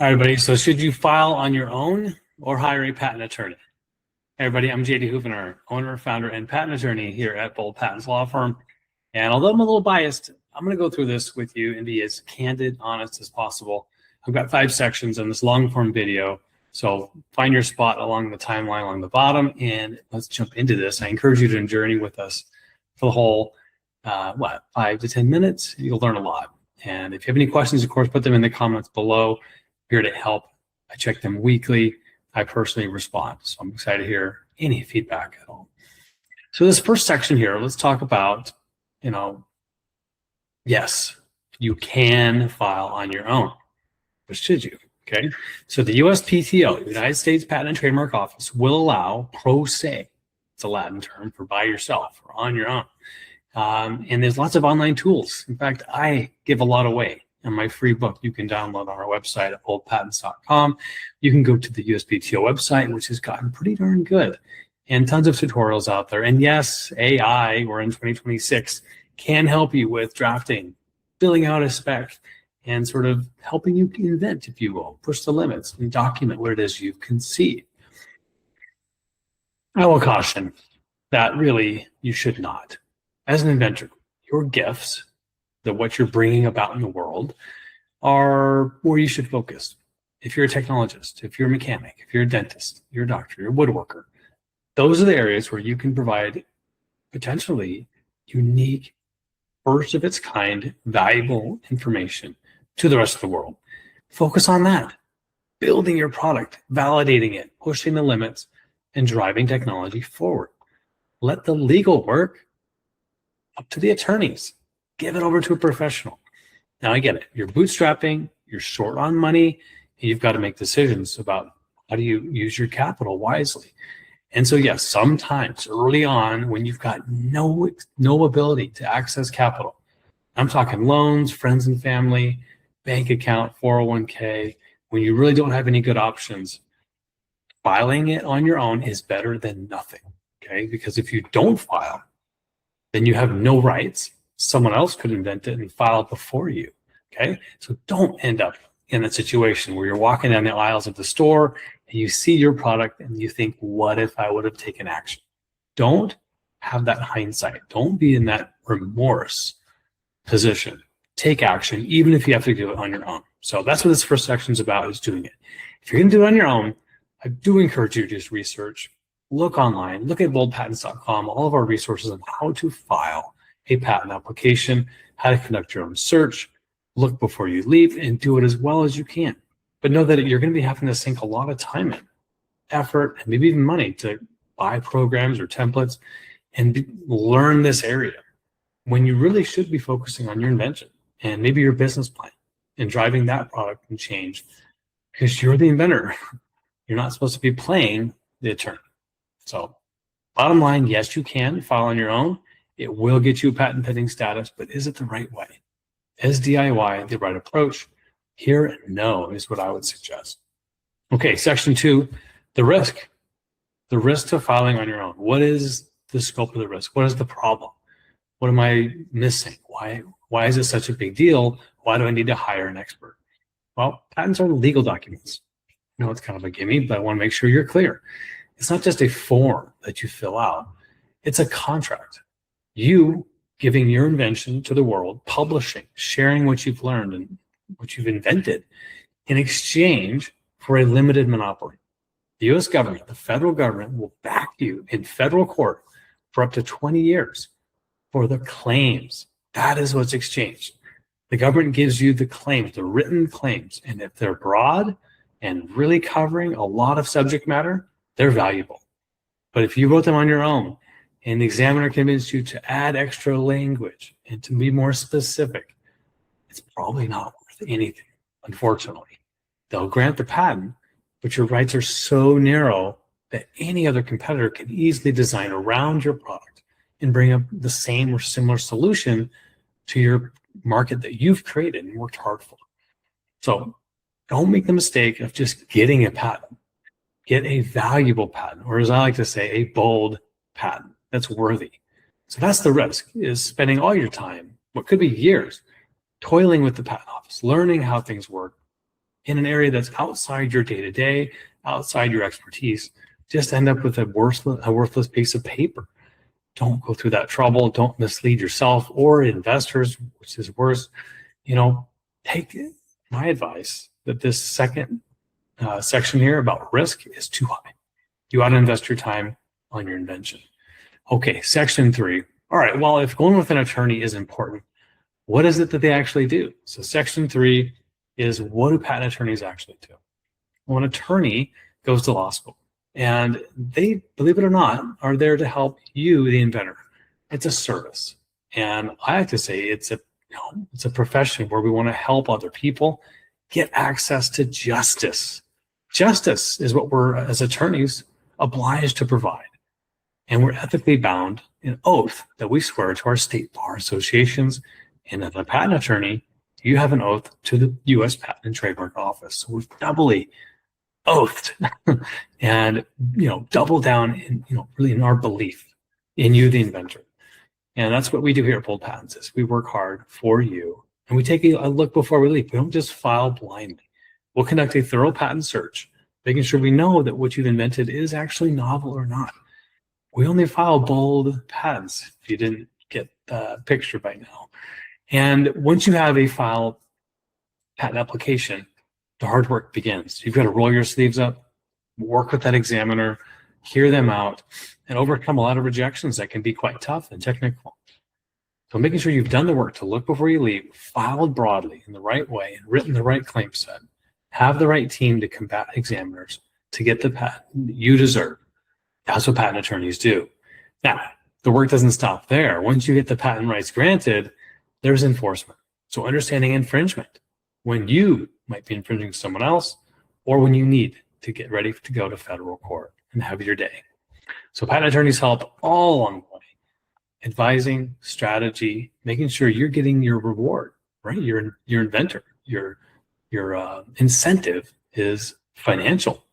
All right, everybody. So should you file on your own or hire a patent attorney? Hey, everybody, I'm JD Houvener, owner, founder, and patent attorney here at Bold Patents Law Firm. And although I'm a little biased, I'm going to go through this with you and be as candid, honest as possible. I've got 5 sections in this long form video. So find your spot along the timeline along the bottom and let's jump into this. I encourage you to journey with us for the whole, 5 to 10 minutes. You'll learn a lot. And if you have any questions, of course, put them in the comments below. Here to help. I check them weekly. I personally respond. So I'm excited to hear any feedback at all. So this first section here, let's talk about, yes, you can file on your own, but should you? Okay. So the USPTO, the United States Patent and Trademark Office, will allow pro se. It's a Latin term for by yourself or on your own. And there's lots of online tools. In fact, I give a lot away. And my free book you can download on our website at boldpatents.com. You can go to the USPTO website, which has gotten pretty darn good, and tons of tutorials out there. And yes, AI, we're in 2026, can help you with drafting, filling out a spec, and sort of helping you invent, if you will, push the limits and document what it is you've conceived. I will caution that really you should not. As an inventor, your gifts, that what you're bringing about in the world are where you should focus. If you're a technologist, if you're a mechanic, if you're a dentist, you're a doctor, you're a woodworker, those are the areas where you can provide potentially unique, first of its kind, valuable information to the rest of the world. Focus on that, building your product, validating it, pushing the limits, and driving technology forward. Let the legal work up to the attorneys. Give it over to a professional. Now I get it. You're bootstrapping, you're short on money, and you've got to make decisions about how do you use your capital wisely. And so yes, sometimes early on when you've got no ability to access capital, I'm talking loans, friends and family, bank account, 401k, when you really don't have any good options, filing it on your own is better than nothing, okay? Because if you don't file, then you have no rights. Someone else could invent it and file it before you, okay? So don't end up in a situation where you're walking down the aisles of the store and you see your product and you think, what if I would have taken action? Don't have that hindsight. Don't be in that remorse position. Take action, even if you have to do it on your own. So that's what this first section is about, is doing it. If you're gonna do it on your own, I do encourage you to just research, look online, look at boldpatents.com, all of our resources on how to file a patent application, how to conduct your own search, look before you leave, and do it as well as you can. But know that you're going to be having to sink a lot of time in, effort, and maybe even money to buy programs or templates and learn this area when you really should be focusing on your invention and maybe your business plan and driving that product and change, because you're the inventor. You're not supposed to be playing the attorney. So bottom line, yes, you can file on your own. It will get you a patent pending status, but is it the right way? Is DIY the right approach? Here and no is what I would suggest. Okay, section 2, the risk. The risk to filing on your own. What is the scope of the risk? What is the problem? What am I missing? Why is it such a big deal? Why do I need to hire an expert? Well, patents are legal documents. It's kind of a gimme, but I want to make sure you're clear. It's not just a form that you fill out. It's a contract. You giving your invention to the world, publishing, sharing what you've learned and what you've invented in exchange for a limited monopoly. The US government, the federal government, will back you in federal court for up to 20 years for the claims. That is what's exchanged. The government gives you the claims, the written claims, and if they're broad and really covering a lot of subject matter, they're valuable. But if you wrote them on your own, and the examiner convinced you to add extra language and to be more specific, it's probably not worth anything, unfortunately. They'll grant the patent, but your rights are so narrow that any other competitor can easily design around your product and bring up the same or similar solution to your market that you've created and worked hard for. So don't make the mistake of just getting a patent. Get a valuable patent, or as I like to say, a bold patent that's worthy. So that's the risk, is spending all your time, what could be years, toiling with the patent office, learning how things work, in an area that's outside your day-to-day, outside your expertise, just end up with a worthless piece of paper. Don't go through that trouble. Don't mislead yourself or investors, which is worse. Take my advice that this second section here about risk is too high. You ought to invest your time on your invention. Okay, section 3. All right, well, if going with an attorney is important, what is it that they actually do? So section 3 is, what do patent attorneys actually do? Well, an attorney goes to law school, and they, believe it or not, are there to help you, the inventor. It's a service. And I have to say it's a profession where we want to help other people get access to justice. Justice is what we're, as attorneys, obliged to provide. And we're ethically bound in oath that we swear to our state bar associations. And as a patent attorney, you have an oath to the U.S. Patent and Trademark Office. So we're doubly oathed and, double down in, really in our belief in you, the inventor. And that's what we do here at Bold Patents is we work hard for you, and we take a look before we leave. We don't just file blindly. We'll conduct a thorough patent search, making sure we know that what you've invented is actually novel or not. We only file bold patents, if you didn't get the picture by now. And once you have a filed patent application, the hard work begins. You've got to roll your sleeves up, work with that examiner, hear them out, and overcome a lot of rejections that can be quite tough and technical. So making sure you've done the work to look before you leave, filed broadly in the right way, and written the right claim set, have the right team to combat examiners to get the patent that you deserve. That's what patent attorneys do. Now, the work doesn't stop there. Once you get the patent rights granted, there's enforcement. So understanding infringement, when you might be infringing someone else, or when you need to get ready to go to federal court and have your day. So patent attorneys help all along the way, advising, strategy, making sure you're getting your reward, right? Your inventor, your incentive is financial.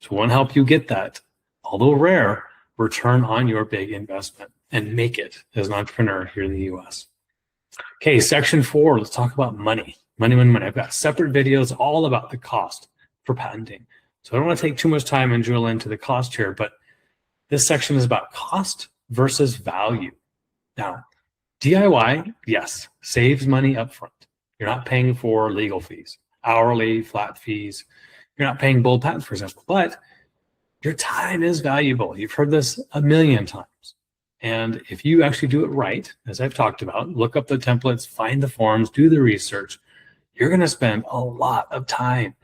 So we want to help you get that, although rare, return on your big investment and make it as an entrepreneur here in the US. Okay, section 4, let's talk about money. Money. I've got separate videos all about the cost for patenting. So I don't want to take too much time and drill into the cost here, but this section is about cost versus value. Now, DIY, yes, saves money up front. You're not paying for legal fees, hourly, flat fees. You're not paying bold patents, for example, but your time is valuable. You've heard this a million times. And if you actually do it right, as I've talked about, look up the templates, find the forms, do the research, you're going to spend a lot of time.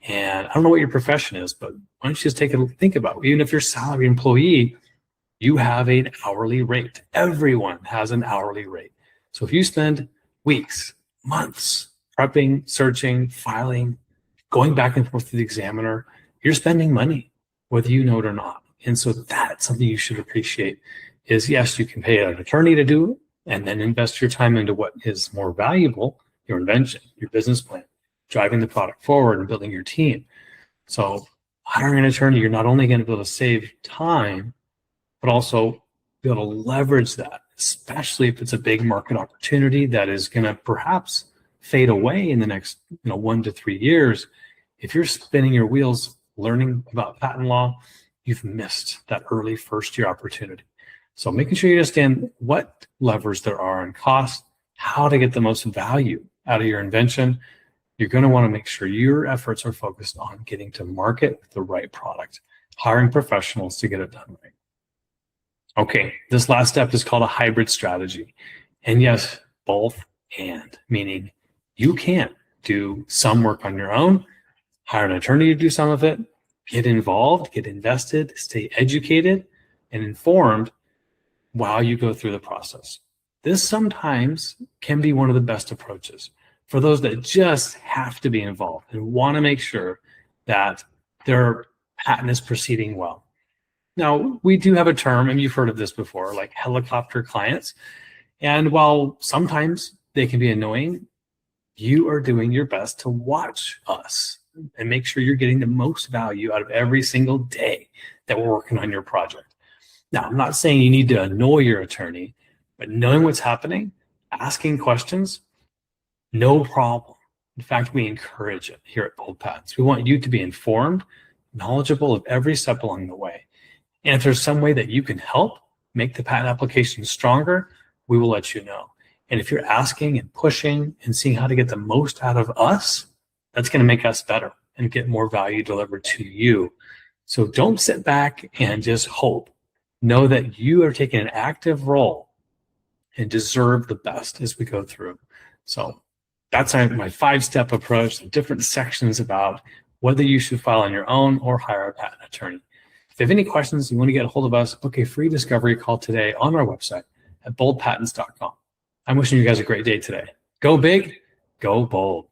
And I don't know what your profession is, but why don't you just take a think about it. Even if you're a salary employee, you have an hourly rate. Everyone has an hourly rate. So if you spend weeks, months prepping, searching, filing, going back and forth to the examiner, you're spending money, whether you know it or not. And so that's something you should appreciate is, yes, you can pay an attorney to do it and then invest your time into what is more valuable, your invention, your business plan, driving the product forward and building your team. So hiring an attorney, you're not only going to be able to save time, but also be able to leverage that, especially if it's a big market opportunity that is going to perhaps fade away in the next 1 to 3 years. If you're spinning your wheels learning about patent law, you've missed that early first-year opportunity. So making sure you understand what levers there are in cost, how to get the most value out of your invention, you're going to want to make sure your efforts are focused on getting to market with the right product, hiring professionals to get it done right. Okay, this last step is called a hybrid strategy. And yes, both and, meaning you can do some work on your own, hire an attorney to do some of it, get involved, get invested, stay educated and informed while you go through the process. This sometimes can be one of the best approaches for those that just have to be involved and want to make sure that their patent is proceeding well. Now, we do have a term, and you've heard of this before, like helicopter clients. And while sometimes they can be annoying, you are doing your best to watch us and make sure you're getting the most value out of every single day that we're working on your project. Now, I'm not saying you need to annoy your attorney, but knowing what's happening, asking questions, no problem. In fact, we encourage it here at Bold Patents. We want you to be informed, knowledgeable of every step along the way. And if there's some way that you can help make the patent application stronger, we will let you know. And if you're asking and pushing and seeing how to get the most out of us, that's going to make us better and get more value delivered to you. So don't sit back and just hope. Know that you are taking an active role and deserve the best as we go through. So that's my 5-step approach, the different sections about whether you should file on your own or hire a patent attorney. If you have any questions, you want to get a hold of us, book a free discovery call today on our website at boldpatents.com. I'm wishing you guys a great day today. Go big, go bold.